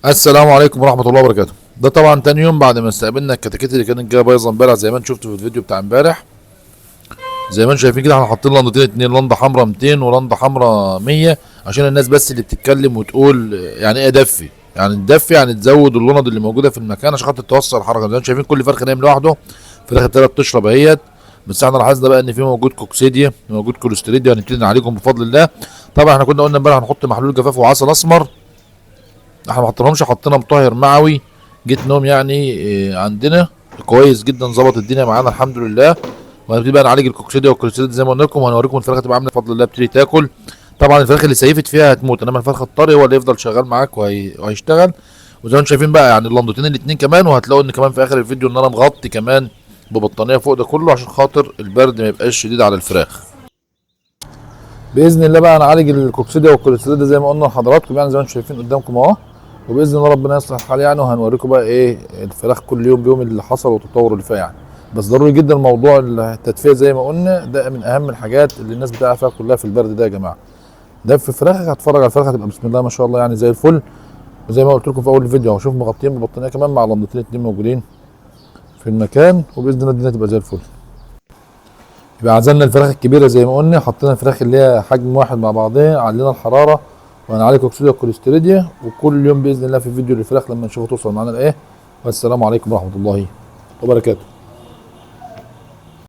السلام عليكم ورحمة الله وبركاته. ده طبعا تاني يوم بعد ما استقبلنا الكتاكيت اللي كانت جايه بايظه امبارح زي ما انتم شفتوا في الفيديو بتاع امبارح. زي ما انتم شايفين كده احنا حاطين لندتين اتنين، لنده حمراء 200 ولنده حمراء 100، عشان الناس بس اللي بتتكلم وتقول يعني ايه دفي. يعني الدفي يعني تزود اللند اللي موجوده في المكان عشان خاطر توصل الحركه. زي ما انتم شايفين كل فرخ نايم لوحده، فراخ التلات بتشرب اهيت. بس احنا لاحظنا بقى ان في موجود كوكسيديا، موجود كوليستريديا، هنبتدي نعالجهم بفضل الله. طبعا احنا كنا قلنا امبارح هنحط محلول جفاف وعسل اسمر، احنا ما حطيناهمش، حطينا مطهر معوي. جيت نوم يعني عندنا كويس جدا، ظبط الدنيا معانا الحمد لله. وهنبتدي بقى نعالج الكوكسيديا والكوليسترول زي ما قلنا لكم، وهنوريكم الفراخ هتبقى عامله بفضل الله. بتبتدي تاكل. طبعا الفراخ اللي سيفت فيها هتموت، انما الفرخ الطري هو اللي يفضل شغال معاك وهيشتغل. وزي ما انتم شايفين بقى يعني اللندتين الاتنين كمان، وهتلاقوا ان كمان في اخر الفيديو ان انا مغطي كمان ببطانيه فوق ده كله عشان خاطر البرد ما يبقاش شديد على الفراخ. باذن الله بقى نعالج الكوكسيديا والكوليسترول زي ما قلنا لحضراتكم، يعني زي ما انتم شايفين قدامكم اهو. وباذن الله ربنا يصلح الحال يعني، وهنوريكم بقى ايه الفراخ كل يوم بيوم اللي حصل والتطور اللي فيها يعني. بس ضروري جدا موضوع التدفئه زي ما قلنا، ده من اهم الحاجات اللي الناس بتقع فيها كلها في البرد ده يا جماعه. ده في فراخك هتفرج على الفراخ هتبقى بسم الله ما شاء الله يعني زي الفل. وزي ما قلت لكم في اول الفيديو اهو، شوف مغطيين ببطانيه كمان مع لمضتين اتنين موجودين في المكان، وباذن الله الدنيا تبقى زي الفل. يبقى عزلنا الفراخ الكبيره زي ما قلنا، حطينا الفراخ اللي هي حجم واحد مع بعضها، علينا الحراره وهنعالج كوكسيديا والكوليستريديا. وكل يوم باذن الله في فيديو للفراخ لما نشوفها توصل معانا لايه. والسلام عليكم ورحمه الله وبركاته.